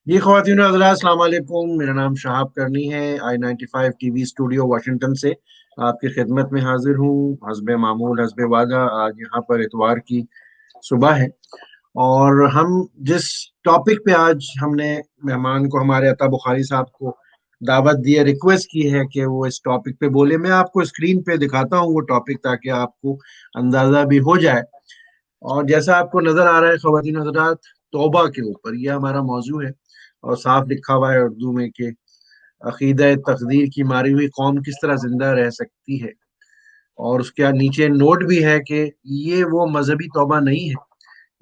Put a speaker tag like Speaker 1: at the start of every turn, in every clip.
Speaker 1: جی خواتین و حضرات السلام علیکم، میرا نام شہاب کرنی ہے۔ I-95 T V studio Washington سے آپ کی خدمت میں حاضر ہوں۔ حسب معمول حسب وعدہ آج یہاں پر اتوار کی صبح ہے، اور ہم جس ٹاپک پہ آج ہم نے مہمان کو، ہمارے عطا بخاری صاحب کو دعوت دی ہے، ریکویسٹ کی ہے کہ وہ اس ٹاپک پہ بولے، میں آپ کو اسکرین پہ دکھاتا ہوں وہ ٹاپک تاکہ آپ کو اندازہ بھی ہو جائے۔ اور جیسا آپ کو نظر آ رہا ہے خواتین حضرات، توبہ کے اوپر یہ ہمارا موضوع ہے، اور صاف لکھا ہوا ہے اردو میں کہ عقیدہ تقدیر کی ماری ہوئی قوم کس طرح زندہ رہ سکتی ہے، اور اس کے نیچے نوٹ بھی ہے کہ یہ وہ مذہبی توبہ نہیں ہے،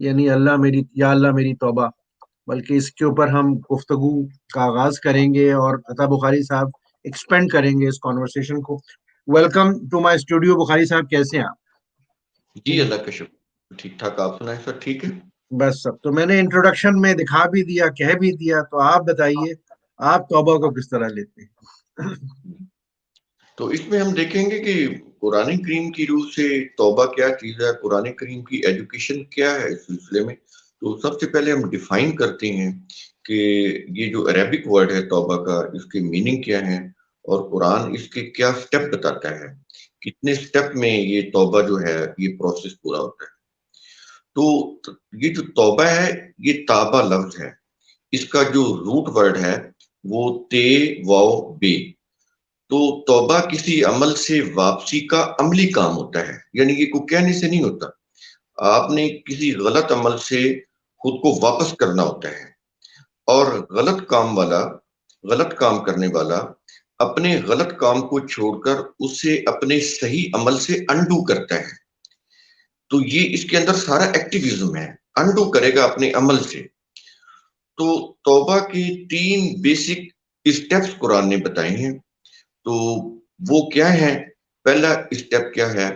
Speaker 1: یعنی اللہ میری یا اللہ میری توبہ، بلکہ اس کے اوپر ہم گفتگو کا آغاز کریں گے، اور عطا بخاری صاحب ایکسپینڈ کریں گے اس کانورسیشن کو۔ ویلکم ٹو مائی اسٹوڈیو بخاری صاحب، کیسے ہیں آپ؟
Speaker 2: جی اللہ کا شکر، ٹھیک ٹھاک۔ آپ سنائیں سر، ٹھیک ہے؟
Speaker 1: بس سب تو میں نے انٹروڈکشن میں دکھا بھی دیا، کہہ بھی دیا، تو آپ بتائیے آپ توبہ کو کس طرح لیتے ہیں؟
Speaker 2: تو اس میں ہم دیکھیں گے کہ قرآن کریم کی روح سے توبہ کیا چیز ہے، قرآن کریم کی ایجوکیشن کیا ہے اس سلسلے میں۔ تو سب سے پہلے ہم ڈیفائن کرتے ہیں کہ یہ جو عربک ورڈ ہے توبہ کا، اس کے میننگ کیا ہے، اور قرآن اس کے کیا سٹیپ بتاتا ہے، کتنے سٹیپ میں یہ توبہ جو ہے یہ پروسیس پورا ہوتا ہے۔ تو یہ جو توبہ ہے، یہ تابہ لفظ ہے، اس کا جو روٹ ورڈ ہے وہ تے واو بے۔ تو توبہ کسی عمل سے واپسی کا عملی کام ہوتا ہے، یعنی یہ کوئی کہنے سے نہیں ہوتا۔ آپ نے کسی غلط عمل سے خود کو واپس کرنا ہوتا ہے، اور غلط کام کرنے والا اپنے غلط کام کو چھوڑ کر اسے اپنے صحیح عمل سے انڈو کرتا ہے۔ تو یہ اس کے اندر سارا ایکٹیویزم ہے، انڈو کرے گا اپنے عمل سے۔ تو توبہ کی 3 بیسک اسٹیپس قرآن نے بتائے ہیں۔ تو وہ کیا ہے؟ پہلا اسٹیپ کیا ہے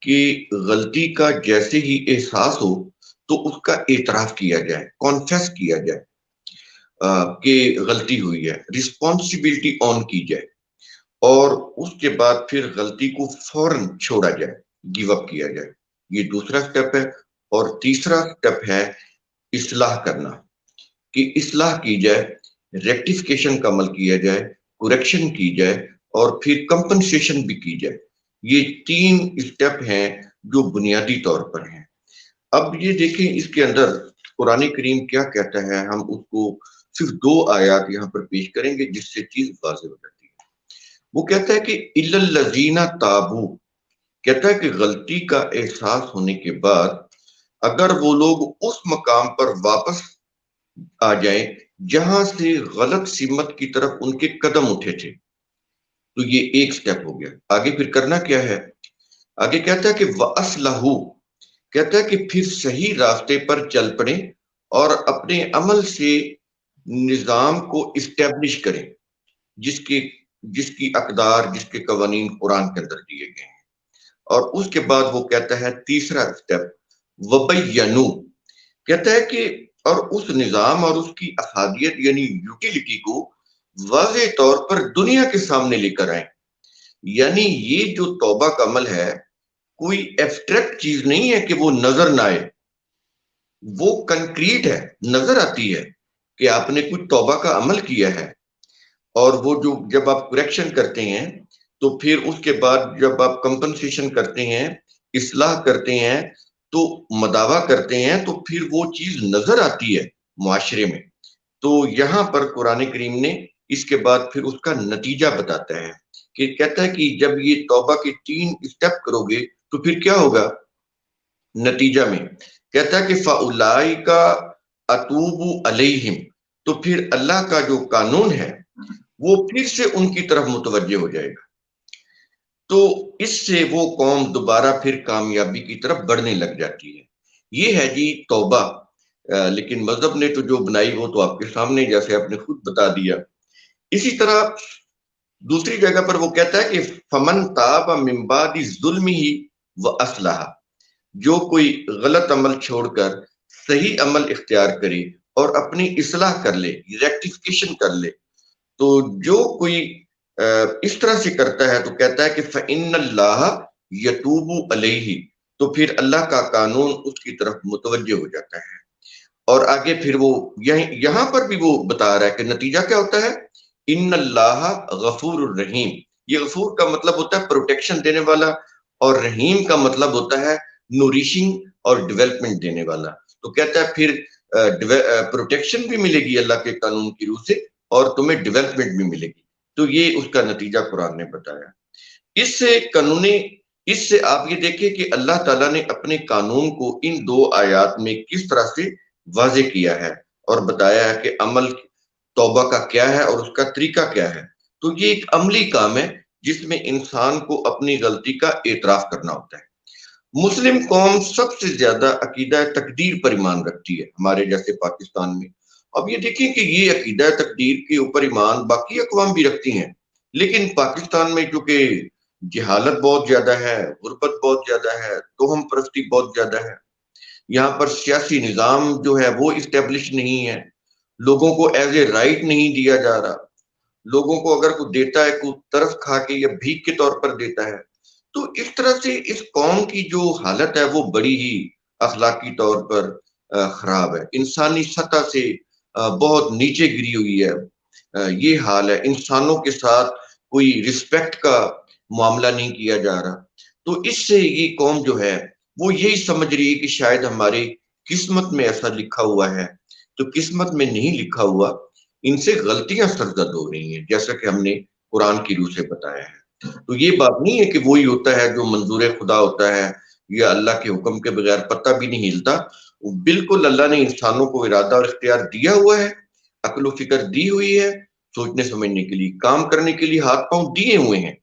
Speaker 2: کہ غلطی کا جیسے ہی احساس ہو تو اس کا اعتراف کیا جائے، کانفیس کیا جائے کہ غلطی ہوئی ہے، رسپانسبلٹی آن کی جائے، اور اس کے بعد پھر غلطی کو فوراً چھوڑا جائے، گیو اپ کیا جائے۔ یہ دوسرا سٹیپ ہے۔ اور تیسرا سٹیپ ہے اصلاح کرنا، کہ اصلاح کی جائے، ریکٹیفیکیشن کا عمل کیا جائے، کوریکشن کی جائے، اور پھر کمپنسیشن بھی کی جائے۔ یہ 3 اسٹیپ ہیں جو بنیادی طور پر ہیں۔ اب یہ دیکھیں اس کے اندر قرآن کریم کیا کہتا ہے، ہم اس کو صرف 2 آیات یہاں پر پیش کریں گے جس سے چیز واضح ہو جاتی ہے۔ وہ کہتا ہے کہ اِلَّا الَّذِينَ تَابُوا، کہتا ہے کہ غلطی کا احساس ہونے کے بعد اگر وہ لوگ اس مقام پر واپس آ جائیں جہاں سے غلط سمت کی طرف ان کے قدم اٹھے تھے، تو یہ ایک سٹیپ ہو گیا۔ آگے پھر کرنا کیا ہے؟ آگے کہتا ہے کہ وَأَصْلَحُوا، کہتا ہے کہ پھر صحیح راستے پر چل پڑیں اور اپنے عمل سے نظام کو اسٹیبلش کریں، جس کی اقدار، جس کے قوانین قرآن کے اندر دیے گئے ہیں۔ اور اس کے بعد وہ کہتا ہے تیسرا سٹیپ وَبَيَّنُوا، کہتا ہے کہ اور اس نظام اور اس کی افادیت یعنی یوٹیلیٹی کو واضح طور پر دنیا کے سامنے لے کر آئیں۔ یعنی یہ جو توبہ کا عمل ہے کوئی ایبسٹریکٹ چیز نہیں ہے کہ وہ نظر نہ آئے، وہ کنکریٹ ہے، نظر آتی ہے کہ آپ نے کچھ توبہ کا عمل کیا ہے۔ اور وہ جو جب آپ کریکشن کرتے ہیں تو پھر اس کے بعد جب آپ کمپنسیشن کرتے ہیں، اصلاح کرتے ہیں، تو مداوع کرتے ہیں، تو پھر وہ چیز نظر آتی ہے معاشرے میں۔ تو یہاں پر قرآن کریم نے اس کے بعد پھر اس کا نتیجہ بتاتا ہے، کہ کہتا ہے کہ جب یہ توبہ کے 3 اسٹیپ کرو گے تو پھر کیا ہوگا نتیجہ میں؟ کہتا ہے کہ فَأُولَٰئِکَ أَتُوبُ عَلَيْهِمْ، تو پھر اللہ کا جو قانون ہے وہ پھر سے ان کی طرف متوجہ ہو جائے گا۔ تو اس سے وہ قوم دوبارہ پھر کامیابی کی طرف بڑھنے لگ جاتی ہے۔ یہ ہے جی توبہ۔ لیکن مذہب نے تو جو بنائی وہ تو آپ کے سامنے، جیسے آپ نے خود بتا دیا۔ اسی طرح دوسری جگہ پر وہ کہتا ہے کہ فَمَن تَابَ مِن بَعْدِ ظُلْمِهِ وَأَصْلَحَ، جو کوئی غلط عمل چھوڑ کر صحیح عمل اختیار کرے اور اپنی اصلاح کر لے، ریکٹیفیکیشن کر لے، تو جو کوئی اس طرح سے کرتا ہے تو کہتا ہے کہ فَإِنَّ اللَّهَ يَتُوبُ عَلَيْهِ، تو پھر اللہ کا قانون اس کی طرف متوجہ ہو جاتا ہے اور آگے پھر وہ یہاں پر بھی وہ بتا رہا ہے کہ نتیجہ کیا ہوتا ہے، ان اللہ غفور الرحیم. یہ غفور کا مطلب ہوتا ہے پروٹیکشن دینے والا، اور رحیم کا مطلب ہوتا ہے نوریشنگ اور ڈیولپمنٹ دینے والا. تو کہتا ہے پھر پروٹیکشن بھی ملے گی اللہ کے قانون کی روح سے، اور تمہیں ڈیولپمنٹ بھی ملے گی. تو یہ اس کا نتیجہ قرآن نے بتایا. اس سے آپ یہ دیکھیں کہ اللہ تعالیٰ نے اپنے قانون کو ان 2 آیات میں کس طرح سے واضح کیا ہے اور بتایا ہے کہ عمل توبہ کا کیا ہے اور اس کا طریقہ کیا ہے. تو یہ ایک عملی کام ہے جس میں انسان کو اپنی غلطی کا اعتراف کرنا ہوتا ہے. مسلم قوم سب سے زیادہ عقیدہ تقدیر پر ایمان رکھتی ہے ہمارے جیسے پاکستان میں. اب یہ دیکھیں کہ یہ عقیدہ تقدیر کے اوپر ایمان باقی اقوام بھی رکھتی ہیں، لیکن پاکستان میں چونکہ جہالت بہت زیادہ ہے، غربت بہت زیادہ ہے، توہم پرستی بہت زیادہ ہے، یہاں پر سیاسی نظام جو ہے وہ اسٹیبلش نہیں ہے، لوگوں کو ایز اے رائٹ نہیں دیا جا رہا، لوگوں کو اگر کوئی دیتا ہے کوئی طرف کھا کے یا بھیک کے طور پر دیتا ہے. تو اس طرح سے اس قوم کی جو حالت ہے وہ بڑی ہی اخلاقی طور پر خراب ہے، انسانی سطح سے بہت نیچے گری ہوئی ہے. یہ حال ہے، انسانوں کے ساتھ کوئی رسپیکٹ کا معاملہ نہیں کیا جا رہا. تو اس سے یہ قوم جو ہے وہ یہی سمجھ رہی ہے کہ شاید ہماری قسمت میں ایسا لکھا ہوا ہے. تو قسمت میں نہیں لکھا ہوا، ان سے غلطیاں سرزد ہو رہی ہیں جیسا کہ ہم نے قرآن کی روح سے بتایا ہے. تو یہ بات نہیں ہے کہ وہی ہوتا ہے جو منظور خدا ہوتا ہے یا اللہ کے حکم کے بغیر پتہ بھی نہیں ہلتا. بالکل اللہ نے انسانوں کو ارادہ اور اختیار دیا ہوا ہے، عقل و فکر دی ہوئی ہے، سوچنے سمجھنے کے لیے، کام کرنے کے لیے ہاتھ پاؤں دیے ہوئے ہیں،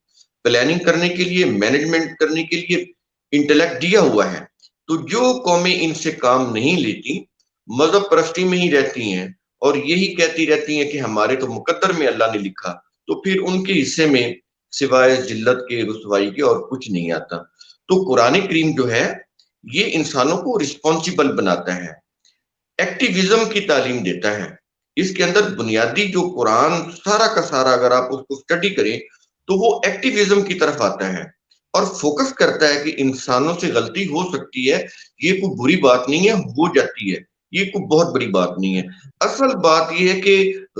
Speaker 2: پلاننگ کرنے کے لیے، مینجمنٹ کرنے کے لیے انٹلیکٹ دیا ہوا ہے. تو جو قومیں ان سے کام نہیں لیتی، مذہب پرستی میں ہی رہتی ہیں اور یہی کہتی رہتی ہیں کہ ہمارے تو مقدر میں اللہ نے لکھا، تو پھر ان کے حصے میں سوائے ذلت کے، رسوائی کے اور کچھ نہیں آتا. تو قرآن کریم جو ہے یہ انسانوں کو رسپانسیبل بناتا ہے، ایکٹیویزم کی تعلیم دیتا ہے. اس کے اندر بنیادی جو قرآن سارا کا سارا اگر آپ اس کو اسٹڈی کریں تو وہ ایکٹیویزم کی طرف آتا ہے اور فوکس کرتا ہے کہ انسانوں سے غلطی ہو سکتی ہے، یہ کوئی بری بات نہیں ہے، ہو جاتی ہے، یہ کوئی بہت بڑی بات نہیں ہے. اصل بات یہ ہے کہ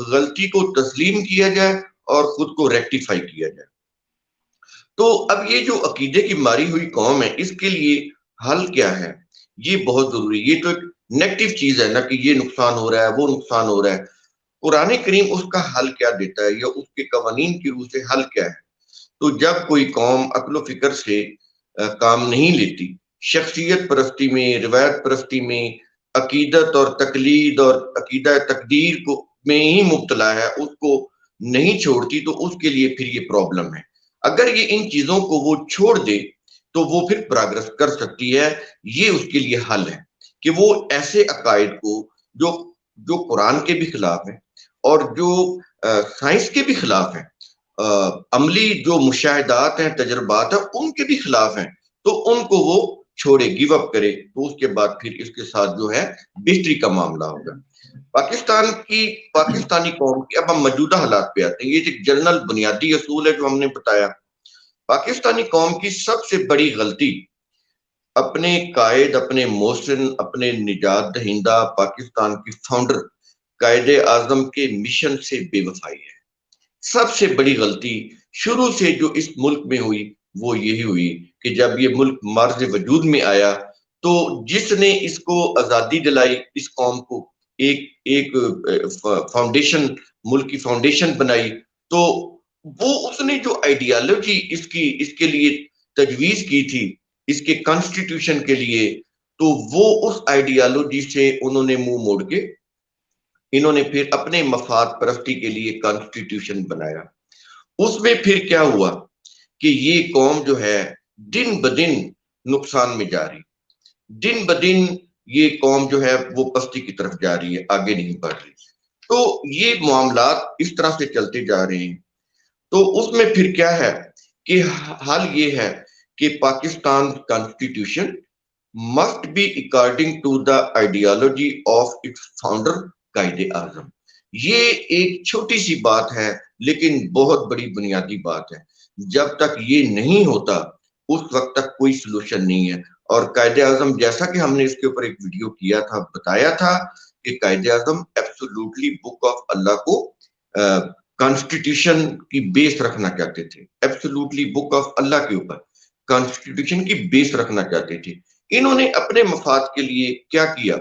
Speaker 2: غلطی کو تسلیم کیا جائے اور خود کو ریکٹیفائی کیا جائے. تو اب یہ جو عقیدے کی ماری ہوئی قوم ہے اس کے لیے حل کیا ہے، یہ بہت ضروری. یہ تو ایک نیگیٹو چیز ہے نا کہ یہ نقصان ہو رہا ہے، وہ نقصان ہو رہا ہے. قرآن کریم اس کا حل کیا دیتا ہے یا اس کے قوانین کی روح سے حل کیا ہے. تو جب کوئی قوم عقل و فکر سے کام نہیں لیتی، شخصیت پرستی میں، روایت پرستی میں، عقیدت اور تقلید اور عقیدہ تقدیر کو میں ہی مبتلا ہے، اس کو نہیں چھوڑتی، تو اس کے لیے پھر یہ پرابلم ہے. اگر یہ ان چیزوں کو وہ چھوڑ دے تو وہ پھر پروگرس کر سکتی ہے. یہ اس کے لیے حل ہے کہ وہ ایسے عقائد کو جو قرآن کے بھی خلاف ہیں اور جو سائنس کے بھی خلاف ہیں، عملی جو مشاہدات ہیں، تجربات ہیں، ان کے بھی خلاف ہیں، تو ان کو وہ چھوڑے، گیو اپ کرے. تو اس کے بعد پھر اس کے ساتھ جو ہے بہتری کا معاملہ ہوگا. پاکستانی قوم کی اب ہم موجودہ حالات پہ آتے ہیں. یہ ایک جنرل بنیادی اصول ہے جو ہم نے بتایا. پاکستانی قوم کی سب سے بڑی غلطی اپنے قائد، اپنے محسن، اپنے نجات دہندہ، پاکستان کی فاؤنڈر قائد اعظم کے مشن سے بے وفائی ہے. سب سے بڑی غلطی شروع سے جو اس ملک میں ہوئی وہ یہی ہوئی کہ جب یہ ملک مرز وجود میں آیا تو جس نے اس کو آزادی دلائی، اس قوم کو ایک فاؤنڈیشن، ملک کی فاؤنڈیشن بنائی، تو وہ اس نے جو آئیڈیالوجی اس کے لیے تجویز کی تھی، اس کے کانسٹیٹیوشن کے لیے، تو وہ اس آئیڈیالوجی سے انہوں نے منہ موڑ کے انہوں نے پھر اپنے مفاد پرستی کے لیے کانسٹیٹیوشن بنایا. اس میں پھر کیا ہوا کہ یہ قوم جو ہے دن بدن نقصان میں جا رہی، دن بدن یہ قوم جو ہے وہ پستی کی طرف جا رہی ہے، آگے نہیں بڑھ رہی. تو یہ معاملات اس طرح سے چلتے جا رہے ہیں. تو اس میں پھر کیا ہے کہ حل یہ ہے کہ Pakistan constitution must be according to the ideology of its founder Quaid Azam. یہ ایک چھوٹی سی بات ہے لیکن بہت بڑی بنیادی بات ہے. جب تک یہ نہیں ہوتا اس وقت تک کوئی سلوشن نہیں ہے. اور قائد اعظم جیسا کہ ہم نے اس کے اوپر ایک ویڈیو کیا تھا، بتایا تھا کہ Quaid Azam absolutely book of اللہ کو کانسٹیٹیوشن کی بیس رکھنا چاہتے تھے، ایبسولوٹلی بک آف اللہ کے اوپر کانسٹیٹیوشن کی بیس رکھنا چاہتے تھے۔ انہوں نے اپنے مفاد کے لیے کیا کیا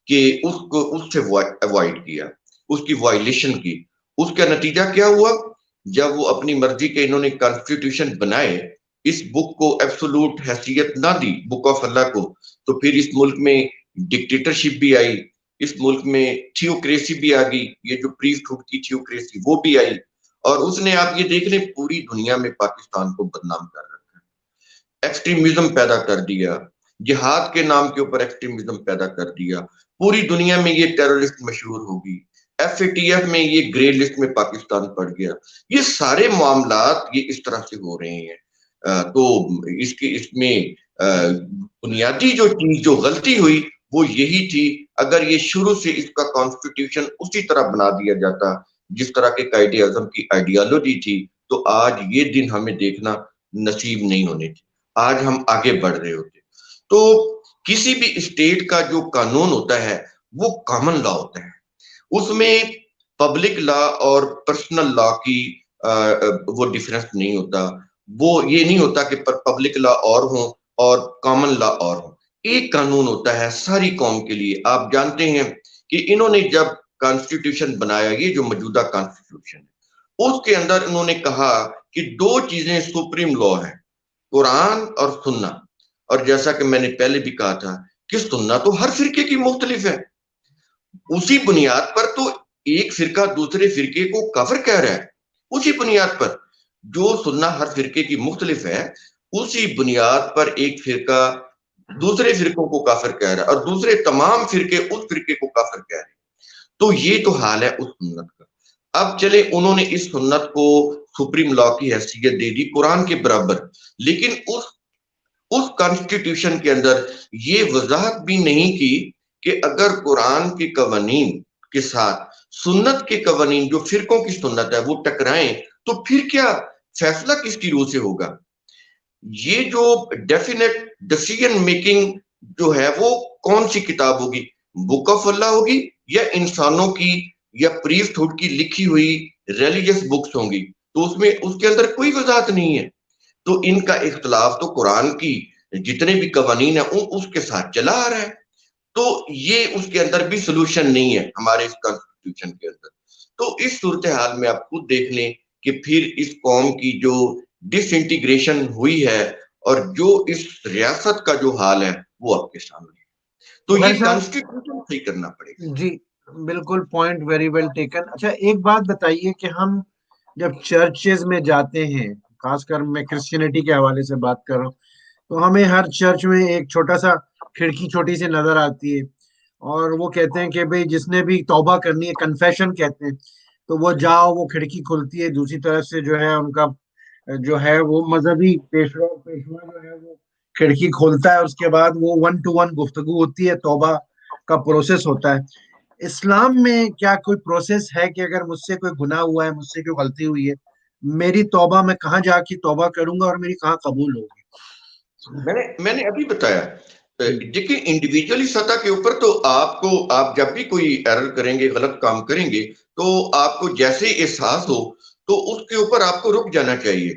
Speaker 2: کہ اس سے اوائڈ کیا، اس کی وائلیشن کی۔ اس کا نتیجہ کیا ہوا؟ جب وہ اپنی مرضی کے انہوں نے کانسٹیٹیوشن بنائے، اس بک کو ایبسولوٹ حیثیت نہ دی بک آف اللہ کو، تو پھر اس ملک میں ڈکٹیٹرشپ بھی آئی، اس ملک میں تھیوکریسی بھی آ گئی، یہ جو پریسٹ ہوڈ کی تھیوکریسی وہ بھی آئی، اور اس نے آپ یہ دیکھ لیں پوری دنیا میں پاکستان کو بدنام کر رکھا ہے، ایکسٹریمزم پیدا کر دیا، جہاد کے نام کے اوپر ایکسٹریمزم پیدا کر دیا، پوری دنیا میں یہ ٹیررسٹ مشہور ہوگی، ایف اے ٹی ایف میں یہ گرے لسٹ میں پاکستان پڑ گیا۔ یہ سارے معاملات یہ اس طرح سے ہو رہے ہیں۔ تو اس میں بنیادی جو چیز جو غلطی ہوئی وہ یہی تھی، اگر یہ شروع سے اس کا کانسٹیٹیوشن اسی طرح بنا دیا جاتا جس طرح کے قائد اعظم کی آئیڈیالوجی تھی، تو آج یہ دن ہمیں دیکھنا نصیب نہیں ہونے تھے، آج ہم آگے بڑھ رہے ہوتے۔ تو کسی بھی اسٹیٹ کا جو قانون ہوتا ہے وہ کامن لا ہوتا ہے، اس میں پبلک لا اور پرسنل لا کی وہ ڈیفرنس نہیں ہوتا، وہ یہ نہیں ہوتا کہ پبلک لا اور ہوں اور کامن لا اور ہوں، ایک قانون ہوتا ہے ساری قوم کے لیے۔ آپ جانتے ہیں کہ انہوں نے جب کانسٹیٹیوشن بنایا، یہ جو موجودہ کانسٹیٹیوشن ہے اس کے اندر انہوں نے کہا کہ دو چیزیں سپریم لا ہیں، قرآن اور سنت، اور جیسا کہ میں نے پہلے بھی کہا تھا کہ سنت تو ہر فرقے کی مختلف ہے، اسی بنیاد پر تو ایک فرقہ دوسرے فرقے کو کافر کہہ رہا ہے، اسی بنیاد پر جو سننا ہر فرقے کی مختلف ہے، اسی بنیاد پر ایک فرقہ دوسرے فرقوں کو کافر کہہ رہا ہے اور دوسرے تمام فرقے اس فرقے کو کافر کہہ رہے ہیں۔ تو یہ تو حال ہے اس سنت کا۔ اب چلے انہوں نے اس سنت کو سپریم لا کی حیثیت دے دی قرآن کے برابر، لیکن اس کانسٹیٹیوشن کے اندر یہ وضاحت بھی نہیں کی کہ اگر قرآن کے قوانین کے ساتھ سنت کے قوانین جو فرقوں کی سنت ہے وہ ٹکرائیں تو پھر کیا فیصلہ کس کی روح سے ہوگا؟ یہ جو ڈیفینیٹ ڈیسیژن میکنگ جو ہے وہ کون سی کتاب ہوگی؟ بک آف اللہ ہوگی یا انسانوں کی یا پریسٹ ہوڈ کی لکھی ہوئی ریلیجس بکس ہوں گی؟ تو اس کے اندر کوئی وضاحت نہیں ہے۔ تو ان کا اختلاف تو قرآن کی جتنے بھی قوانین ہیں اس کے ساتھ چلا آ رہا ہے، تو یہ اس کے اندر بھی سلوشن نہیں ہے ہمارے اس کانسٹیٹیوشن کے اندر۔ تو اس صورتحال میں آپ خود دیکھ لیں کہ پھر اس قوم کی جو ڈس انٹیگریشن ہوئی ہے اور جو اس ریاست کا جو حال ہے وہ آپ کے سامنے ہے، تو یہ کانسٹیٹیوشن صحیح کرنا پڑے گا۔
Speaker 1: جی بالکل، پوائنٹ ویری ویل ٹیکن۔ اچھا ایک بات بتائیے کہ ہم جب چرچز میں جاتے ہیں، خاص کر میں کرسچینٹی کے حوالے سے بات کر رہا ہوں، تو ہمیں ہر چرچ میں ایک چھوٹا سا کھڑکی چھوٹی سی نظر آتی ہے، اور وہ کہتے ہیں کہ بھئی جس نے بھی توبہ کرنی ہے، کنفیشن کہتے ہیں، تو وہ جاؤ، وہ کھڑکی کھلتی ہے، دوسری طرف سے جو ہے ان کا جو ہے وہ مذہبی پیشوا جو ہے وہ کھڑکی کھولتا ہے، اس کے بعد وہ 1 to 1 گفتگو ہوتی ہے، توبہ کا پروسیس ہوتا ہے۔ اسلام میں کیا کوئی پروسیس ہے کہ اگر مجھ سے کوئی گناہ ہوا ہے، مجھ سے کوئی غلطی ہوئی ہے، میری توبہ میں کہاں جا کے توبہ کروں گا اور میری کہاں قبول ہوگی؟
Speaker 2: میں نے ابھی بتایا، دیکھیں انڈیویجولی سطح کے اوپر تو آپ جب بھی کوئی ایرر کریں گے، غلط کام کریں گے، تو آپ کو جیسے احساس ہو تو اس کے اوپر آپ کو رک جانا چاہیے،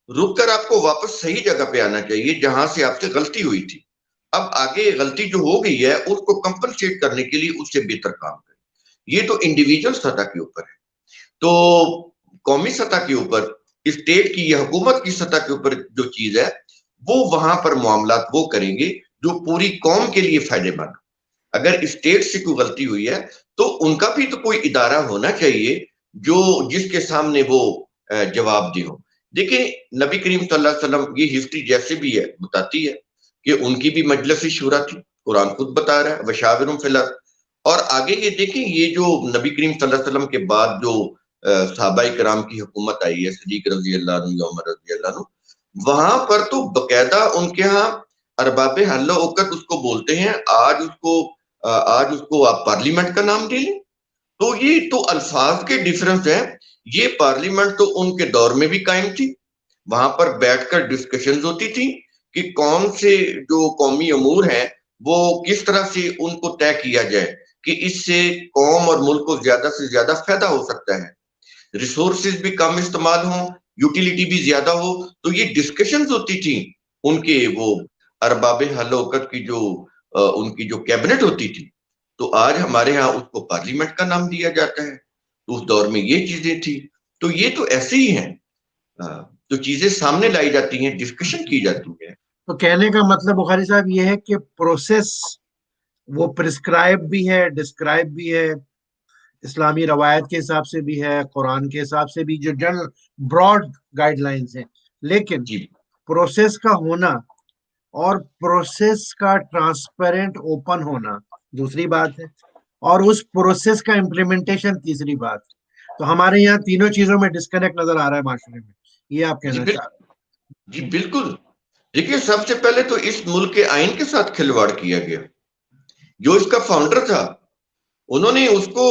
Speaker 2: رک کر آپ کو واپس صحیح جگہ پہ آنا چاہیے جہاں سے آپ سے غلطی ہوئی تھی۔ اب آگے غلطی جو ہو گئی ہے اس کو کمپنسیٹ کرنے کے لیے اس سے بہتر کام کریں۔ یہ تو انڈیویجول سطح کے اوپر ہے۔ تو قومی سطح کے اوپر، اسٹیٹ کی یا حکومت کی سطح کے اوپر جو چیز ہے وہ وہاں پر معاملات وہ کریں گے جو پوری قوم کے لیے فائدے مند۔ اگر اسٹیٹ سے کوئی غلطی ہوئی ہے تو ان کا بھی تو کوئی ادارہ ہونا چاہیے جو جس کے سامنے وہ جواب دہ ہو۔ دیکھیں نبی کریم صلی اللہ علیہ وسلم، یہ ہسٹری جیسے بھی ہے بتاتی ہے کہ ان کی بھی مجلس شورا تھی، قرآن خود بتا رہا ہے وشاورہم فی الامر۔ اور آگے یہ دیکھیں، یہ جو نبی کریم صلی اللہ علیہ وسلم کے بعد جو صحابہ کرام کی حکومت آئی ہے، صدیق رضی اللہ عنہ یا عمر رضی اللہ عنہ، وہاں پر تو باقاعدہ ان کے ہاں ارباب حل و عقد اس کو بولتے ہیں، آج اس کو آپ پارلیمنٹ کا نام دے لیں۔ تو یہ تو الفاظ کے ڈیفرنس ہیں۔ یہ پارلیمنٹ تو ان کے دور میں بھی قائم تھی، وہاں پر بیٹھ کر ڈسکشنز ہوتی تھی کہ کون سے جو قومی امور ہیں وہ کس طرح سے ان کو طے کیا جائے۔ کہ اس سے قوم اور ملک کو زیادہ سے زیادہ فائدہ ہو سکتا ہے، ریسورسز بھی کم استعمال ہوں، یوٹیلیٹی بھی زیادہ ہو. تو یہ ڈسکشنز ہوتی تھیں ان کے وہ ارباب حل وقت کی، جو ان کی جو کیبنٹ ہوتی تھی. تو آج ہمارے ہاں اس کو پارلیمنٹ کا نام دیا جاتا ہے. تو اس دور میں یہ چیزیں تھی. تو یہ تو ایسے ہی ہیں، تو چیزیں سامنے لائی جاتی ہیں، ڈسکشن کی جاتی ہے.
Speaker 1: تو کہنے کا مطلب بخاری صاحب یہ ہے کہ پروسیس وہ پرسکرائب بھی ہے، ڈسکرائب بھی ہے، اسلامی روایت کے حساب سے بھی ہے، قرآن کے حساب سے بھی، جو جنرل براڈ گائیڈ لائنز ہیں. لیکن
Speaker 2: جی
Speaker 1: پروسیس کا ہونا اور پروسیس کا ٹرانسپیرنٹ اوپن ہونا دوسری بات ہے، اور اس پروسیس کا امپلیمنٹیشن تیسری بات. تو ہمارے یہاں تینوں چیزوں میں ڈسکنیکٹ نظر آ رہا ہے معاشرے میں، یہ آپ
Speaker 2: جی
Speaker 1: کہنا چاہ رہے
Speaker 2: جی بالکل. دیکھیے، سب سے پہلے تو اس ملک کے آئین کے ساتھ کھلواڑ کیا گیا. جو اس کا فاؤنڈر تھا، انہوں نے اس کو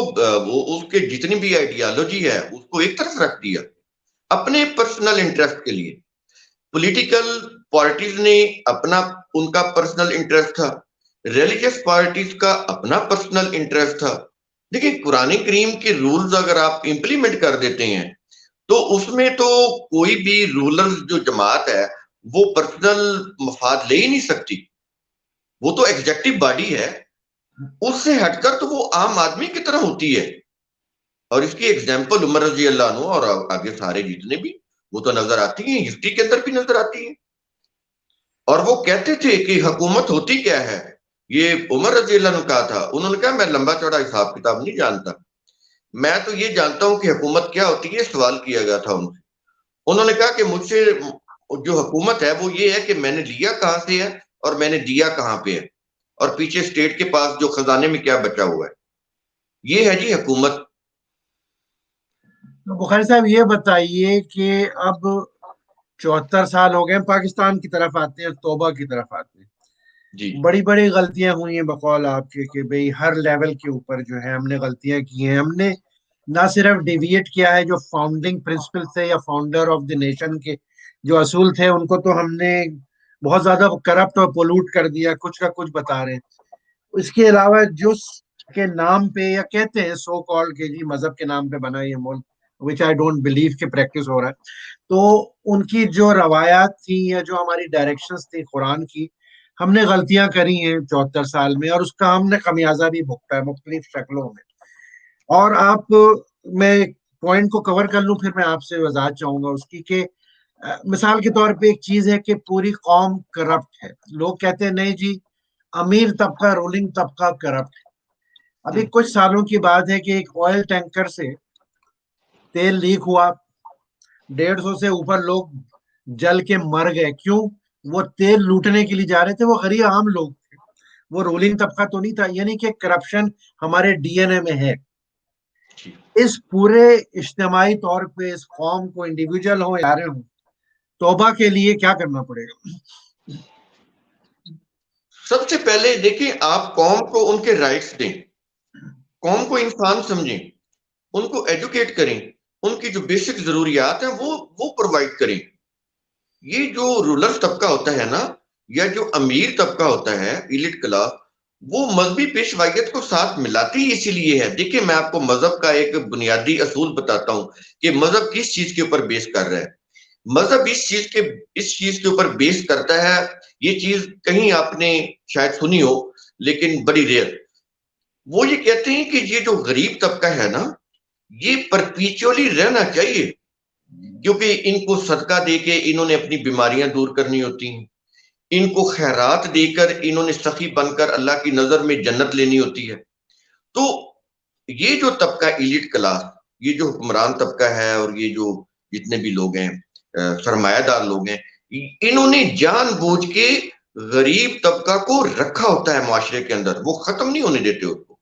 Speaker 2: وہ اس کے جتنی بھی آئیڈیالوجی ہے اس کو ایک طرف رکھ دیا اپنے پرسنل انٹرسٹ کے لیے. پولیٹیکل پارٹیز نے اپنا، ان کا پرسنل انٹرسٹ تھا، ریلیجس پارٹیز کا اپنا پرسنل انٹرسٹ تھا. دیکھیں، قرآن کریم کے رولز اگر آپ امپلیمنٹ کر دیتے ہیں تو اس میں تو کوئی بھی رولر جو جماعت ہے وہ پرسنل مفاد لے ہی نہیں سکتی. وہ تو ایگزیکٹو باڈی ہے، اس سے ہٹ کر تو وہ عام آدمی کی طرح ہوتی ہے. اور اس کی ایگزامپل عمر رضی اللہ عنہ اور آگے سارے جتنے بھی، وہ تو نظر آتی ہیں، ہسٹری کے اندر بھی نظر آتی ہیں. اور وہ کہتے تھے کہ حکومت ہوتی کیا ہے. یہ عمر رضی اللہ عنہ کہا تھا. انہوں نے کہا میں لمبا چوڑا حساب کتاب نہیں جانتا، میں تو یہ جانتا ہوں کہ حکومت کیا ہوتی ہے. سوال کیا گیا تھا ان سے، انہوں نے کہا کہ مجھ سے جو حکومت ہے وہ یہ ہے کہ میں نے لیا کہاں سے ہے اور میں نے دیا کہاں پہ ہے، اور پیچھے اسٹیٹ کے پاس جو خزانے میں کیا بچا ہوا ہے. یہ ہے جی حکومت.
Speaker 1: تو بخاری صاحب یہ بتائیے کہ اب 74 سال ہو گئے پاکستان کی طرف آتے ہیں، توبہ کی طرف آتے ہیں.
Speaker 2: جی
Speaker 1: بڑی بڑی غلطیاں ہوئی ہیں بقول آپ کے کہ بھئی ہر لیول کے اوپر جو ہے ہم نے غلطیاں کی ہیں. ہم نے نہ صرف ڈیویٹ کیا ہے جو فاؤنڈنگ پرنسپل تھے یا فاؤنڈر آف دی نیشن کے جو اصول تھے، ان کو تو ہم نے بہت زیادہ کرپٹ اور پولوٹ کر دیا، کچھ کا کچھ بتا رہے ہیں. اس کے علاوہ جس کے نام پہ یا کہتے ہیں سو کالڈ کہ جی مذہب کے نام پہ بنا یہ ملک، وچ آئی ڈونٹ بلیو کہ پریکٹس ہو رہا ہے، تو ان کی جو روایات تھیں یا جو ہماری ڈائریکشنز تھی قرآن کی، ہم نے غلطیاں کری ہیں 74 سال میں، اور اس کا ہم نے خمیازہ بھی بھگتا ہے مختلف شکلوں میں. اور آپ، میں پوائنٹ کو کور کر لوں پھر میں آپ سے وضاحت چاہوں گا اس کی کہ مثال کے طور پہ ایک چیز ہے کہ پوری قوم کرپٹ ہے. لوگ کہتے ہیں نہیں جی امیر طبقہ، رولنگ طبقہ کرپٹ ہے. ابھی کچھ سالوں کی بات ہے کہ ایک آئل ٹینکر سے تیل لیک ہوا، 150 سے اوپر لوگ جل کے مر گئے. کیوں؟ وہ تیل لوٹنے کے لیے جا رہے تھے، وہ غریب عام لوگ تھے، وہ رولنگ طبقہ تو نہیں تھا. یعنی کہ کرپشن ہمارے ڈی این اے میں ہے. اس پورے اجتماعی طور پہ اس قوم کو، انڈیویجل ہوں یا ہوں، توبہ کے لیے کیا کرنا پڑے گا؟
Speaker 2: سب سے پہلے دیکھیں، آپ قوم کو ان کے رائٹس دیں، قوم کو انسان سمجھیں، ان کو ایجوکیٹ کریں، ان کی جو بیسک ضروریات ہیں وہ پرووائڈ کریں. یہ جو رولر طبقہ ہوتا ہے نا، یا جو امیر طبقہ ہوتا ہے، ایلیٹ کلاس، وہ مذہبی پیشوائیت کو ساتھ ملاتی ہی اسی لیے ہے. دیکھیں، میں آپ کو مذہب کا ایک بنیادی اصول بتاتا ہوں کہ مذہب کس چیز کے اوپر بیس کر رہا ہے. مذہب اس چیز کے اوپر بیس کرتا ہے. یہ چیز کہیں آپ نے شاید سنی ہو لیکن بڑی ریئر. وہ یہ کہتے ہیں کہ یہ جو غریب طبقہ ہے نا، یہ پرپیچولی رہنا چاہیے، کیونکہ ان کو صدقہ دے کے انہوں نے اپنی بیماریاں دور کرنی ہوتی ہیں، ان کو خیرات دے کر انہوں نے سخی بن کر اللہ کی نظر میں جنت لینی ہوتی ہے. تو یہ جو طبقہ ایلیٹ کلاس، یہ جو حکمران طبقہ ہے اور یہ جو جتنے بھی لوگ ہیں، سرمایہ دار لوگ ہیں، انہوں نے جان بوجھ کے غریب طبقہ کو رکھا ہوتا ہے معاشرے کے اندر. وہ ختم نہیں ہونے دیتے اس کو.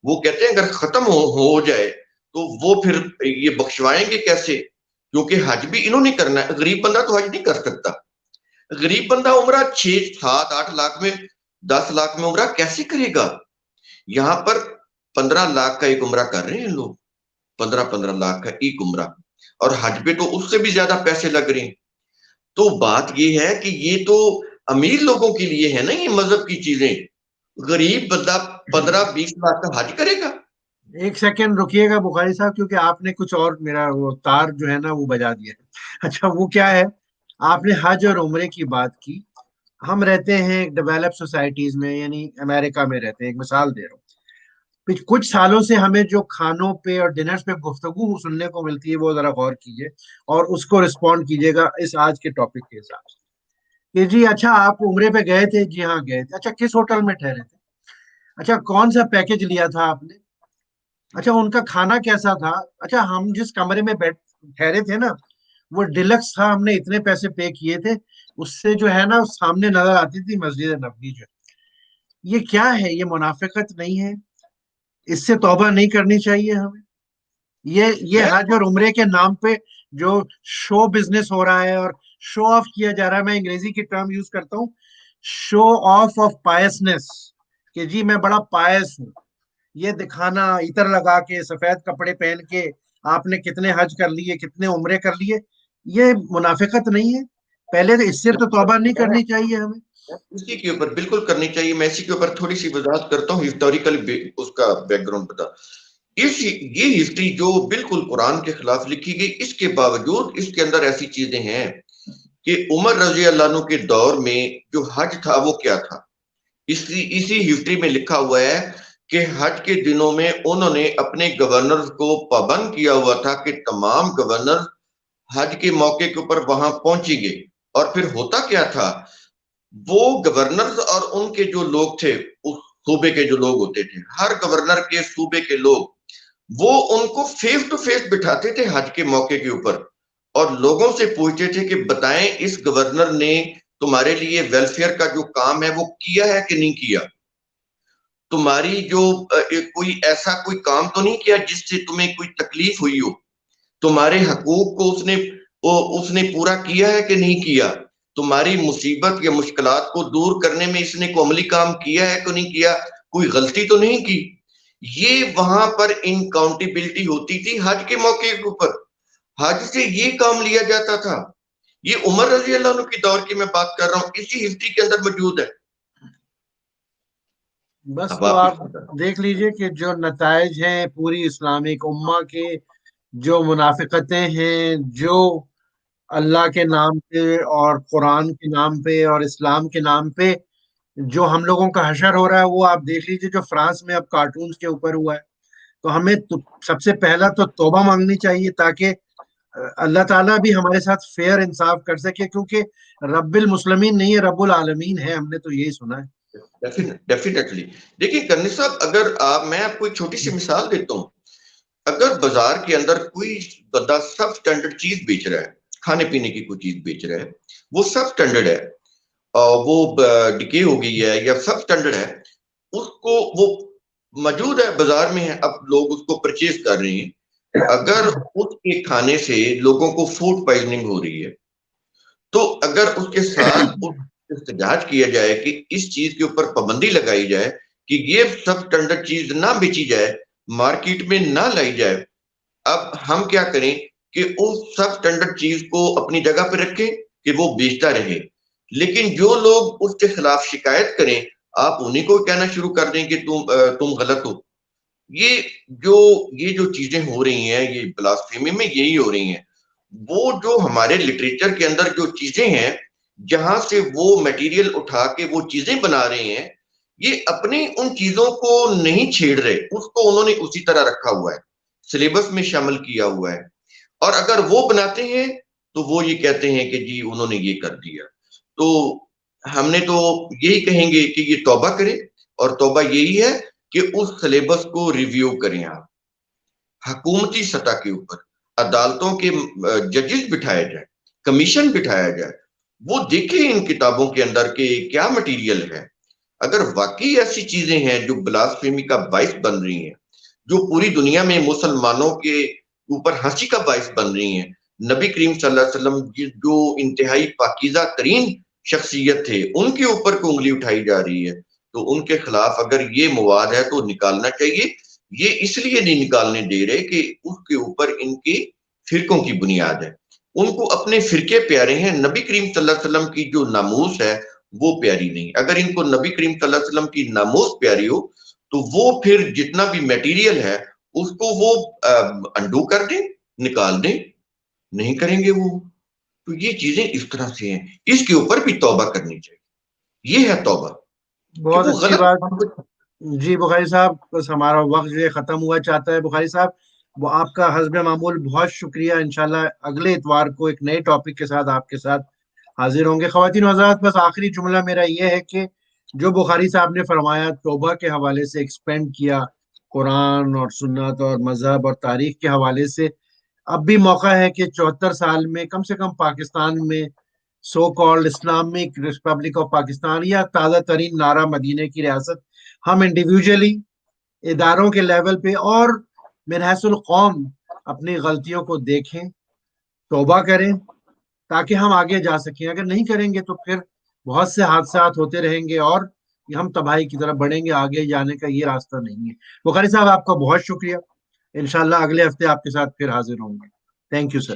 Speaker 2: وہ کہتے ہیں اگر ختم ہو جائے تو وہ پھر یہ بخشوائیں گے کیسے، کیونکہ حج بھی انہوں نے کرنا ہے. غریب بندہ تو حج نہیں کر سکتا. غریب بندہ عمرہ 6 7 8 لاکھ میں، 10 لاکھ میں عمرہ کیسے کرے گا؟ یہاں پر 15 لاکھ کا ایک عمرہ کر رہے ہیں لوگ، 15 لاکھ کا ایک عمرہ، اور حج پہ تو اس سے بھی زیادہ پیسے لگ رہے ہیں. تو بات یہ ہے کہ یہ تو امیر لوگوں کے لیے ہے نا یہ مذہب کی چیزیں. غریب بندہ 15-20 لاکھ کا حج کرے گا؟
Speaker 1: ایک سیکنڈ رکیے گا بخاری صاحب، کیونکہ آپ نے کچھ اور میرا وہ تار جو ہے نا وہ بجا دیا ہے۔ اچھا وہ کیا ہے، آپ نے حج اور عمرے کی بات کی۔ ہم رہتے ہیں ڈیولپ سوسائٹیز میں، یعنی امریکہ میں رہتے ہیں، ایک مثال دے رہا ہوں۔ کچھ سالوں سے ہمیں جو کھانوں پہ اور ڈنرز پہ گفتگو سننے کو ملتی ہے وہ ذرا غور کیجیے اور اس کو رسپونڈ کیجیے گا اس آج کے ٹاپک کے حساب سے کہ جی اچھا آپ عمرے پہ گئے تھے؟ جی ہاں گئے تھے۔ اچھا کس ہوٹل میں ٹھہرے تھے؟ اچھا کون سا پیکج لیا تھا آپ نے؟ اچھا ان کا کھانا کیسا تھا؟ اچھا ہم جس کمرے میں بیٹھ ٹھہرے تھے نا وہ ڈیلکس تھا، ہم نے اتنے پیسے پے کیے تھے، اس سے جو ہے نا سامنے نظر آتی تھی مسجد نبوی جو ہے۔ یہ کیا ہے؟ یہ منافقت نہیں ہے؟ اس سے توبہ نہیں کرنی چاہیے ہمیں؟ یہ
Speaker 2: میں
Speaker 1: حج اور عمرے کے نام پہ جو شو بزنس ہو رہا ہے اور شو آف کیا جا رہا ہے، میں انگریزی کی ٹرم یوز کرتا ہوں، شو آف پائسنس، کہ جی میں بڑا پائس ہوں، یہ دکھانا عطر لگا کے سفید کپڑے پہن کے آپ نے کتنے حج کر لیے کتنے عمرے کر لیے، یہ منافقت نہیں ہے؟ پہلے تو اس سے تو توبہ نہیں کرنی چاہیے ہمیں؟
Speaker 2: اسی کے اوپر بالکل کرنی چاہیے۔ میں اسی کے اوپر تھوڑی سی وضاحت کرتا ہوں، ہسٹوریکل اس کا بیک گراؤنڈ بتا۔ یہ ہسٹری جو بالکل قرآن کے خلاف لکھی گئی، اس کے باوجود اس کے اندر ایسی چیزیں ہیں کہ عمر رضی اللہ عنہ کے دور میں جو حج تھا وہ کیا تھا۔ اسی ہسٹری میں لکھا ہوا ہے کہ حج کے دنوں میں انہوں نے اپنے گورنر کو پابند کیا ہوا تھا کہ تمام گورنر حج کے موقع کے اوپر وہاں پہنچی گئے۔ اور پھر ہوتا کیا تھا، وہ گورنر اور ان کے جو لوگ تھے، اس صوبے کے جو لوگ ہوتے تھے، ہر گورنر کے صوبے کے لوگ وہ ان کو فیس ٹو فیس بٹھاتے تھے حج کے موقع کے اوپر، اور لوگوں سے پوچھتے تھے کہ بتائیں اس گورنر نے تمہارے لیے ویلفیئر کا جو کام ہے وہ کیا ہے کہ نہیں کیا، تمہاری جو کوئی ایسا کوئی کام تو نہیں کیا جس سے تمہیں کوئی تکلیف ہوئی ہو، تمہارے حقوق کو اس نے پورا کیا ہے کہ نہیں کیا، تمہاری مصیبت یا مشکلات کو دور کرنے میں اس نے کوئی عملی کام کیا ہے کہ نہیں کیا، کوئی غلطی تو نہیں کی۔ یہ وہاں پر انکاؤنٹیبلٹی ہوتی تھی حج کے موقع کے اوپر، حج سے یہ کام لیا جاتا تھا۔ یہ عمر رضی اللہ عنہ کی دور کی میں بات کر رہا ہوں، اسی ہسٹری کے اندر موجود ہے۔
Speaker 1: بس
Speaker 2: اب
Speaker 1: تو
Speaker 2: آپ
Speaker 1: آپ دیکھ لیجئے کہ جو نتائج ہیں پوری اسلامک امہ کے، جو منافقتیں ہیں، جو اللہ کے نام پہ اور قرآن کے نام پہ اور اسلام کے نام پہ جو ہم لوگوں کا حشر ہو رہا ہے، وہ آپ دیکھ لیجئے جو فرانس میں اب کارٹونز کے اوپر ہوا ہے۔ تو ہمیں سب سے پہلا تو توبہ مانگنی چاہیے تاکہ اللہ تعالیٰ بھی ہمارے ساتھ فیئر انصاف کر سکے، کیونکہ رب المسلمین نہیں ہے، رب العالمین ہے، ہم نے تو یہی سنا ہے۔
Speaker 2: ڈیفینیٹلی دیکھیں کرنی صاحب، اگر میں آپ کو ایک چھوٹی سی مثال دیتا ہوں۔ اگر بازار کے اندر کوئی بندہ سب سٹینڈرڈ چیز بیچ رہا ہے، کھانے پینے کی کوئی چیز بیچ رہا ہے، وہ سب سٹینڈرڈ ہے، وہ ڈکے ہو گئی ہے یا سب سٹینڈرڈ ہے، اس کو وہ موجود ہے بازار میں ہے، اب لوگ اس کو پرچیز کر رہے ہیں، اگر اس کے کھانے سے لوگوں کو فوڈ پوائزننگ ہو رہی ہے، تو اگر اس کے ساتھ احتجاج کیا جائے کہ اس چیز کے اوپر پابندی لگائی جائے کہ یہ سب سٹینڈرڈ چیز نہ بیچی جائے، مارکیٹ میں نہ لائی جائے، اب ہم کیا کریں کہ اس سب سٹینڈرڈ چیز کو اپنی جگہ پہ رکھیں کہ وہ بیچتا رہے، لیکن جو لوگ اس کے خلاف شکایت کریں آپ انہیں کو کہنا شروع کر دیں کہ تم غلط ہو۔ یہ جو چیزیں ہو رہی ہیں، یہ بلاسفیمی میں یہی ہو رہی ہیں۔ وہ جو ہمارے لٹریچر کے اندر جو چیزیں ہیں، جہاں سے وہ میٹیریل اٹھا کے وہ چیزیں بنا رہے ہیں، یہ اپنی ان چیزوں کو نہیں چھیڑ رہے، اس کو انہوں نے اسی طرح رکھا ہوا ہے، سلیبس میں شامل کیا ہوا ہے، اور اگر وہ بناتے ہیں تو وہ یہ کہتے ہیں کہ جی انہوں نے یہ کر دیا۔ تو ہم نے تو یہی کہیں گے کہ یہ توبہ کریں، اور توبہ یہی ہے کہ اس سلیبس کو ریویو کریں، آپ حکومتی سطح کے اوپر عدالتوں کے ججز بٹھایا جائے، کمیشن بٹھایا جائے، وہ دیکھیں ان کتابوں کے اندر کہ کیا مٹیریل ہے۔ اگر واقعی ایسی چیزیں ہیں جو بلاسفیمی کا باعث بن رہی ہیں، جو پوری دنیا میں مسلمانوں کے اوپر ہنسی کا باعث بن رہی ہیں، نبی کریم صلی اللہ علیہ وسلم جو انتہائی پاکیزہ ترین شخصیت تھے ان کے اوپر کو انگلی اٹھائی جا رہی ہے، تو ان کے خلاف اگر یہ مواد ہے تو نکالنا چاہیے۔ یہ اس لیے نہیں نکالنے دے رہے کہ اس کے اوپر ان کی فرقوں کی بنیاد ہے، ان کو اپنے فرقے پیارے ہیں، نبی کریم صلی اللہ علیہ وسلم کی جو ناموس ہے وہ پیاری نہیں. اگر ان کو نبی کریم صلی اللہ علیہ وسلم کی ناموس پیاری ہو تو وہ پھر جتنا بھی میٹیریل ہے اس کو وہ انڈو کر دیں, نکال دیں, نہیں کریں گے وہ. تو یہ چیزیں اس طرح سے ہیں, اس کے اوپر بھی توبہ کرنی چاہیے. یہ ہے توبہ.
Speaker 1: بہت اچھی بات. جی بخاری صاحب, بس ہمارا وقت جو ہے ختم ہوا چاہتا ہے. بخاری صاحب, وہ آپ کا حسب معمول بہت شکریہ. انشاءاللہ اگلے اتوار کو ایک نئے ٹاپک کے ساتھ آپ کے ساتھ حاضر ہوں گے. خواتین و حضرات, بس آخری جملہ میرا یہ ہے کہ جو بخاری صاحب نے فرمایا, توبہ کے حوالے سے ایکسپینڈ کیا, قرآن اور سنت اور مذہب اور تاریخ کے حوالے سے, اب بھی موقع ہے کہ 74 سال میں کم سے کم پاکستان میں so called Islamic republic of Pakistan یا تازہ ترین نعرہ مدینہ کی ریاست, ہم انڈیویجولی, اداروں کے لیول پہ اور من حیث القوم اپنی غلطیوں کو دیکھیں, توبہ کریں, تاکہ ہم آگے جا سکیں. اگر نہیں کریں گے تو پھر بہت سے حادثات ہوتے رہیں گے اور ہم تباہی کی طرف بڑھیں گے. آگے جانے کا یہ راستہ نہیں ہے. بخاری صاحب, آپ کا بہت شکریہ. انشاءاللہ اگلے ہفتے آپ کے ساتھ پھر حاضر ہوں گے. Thank you sir.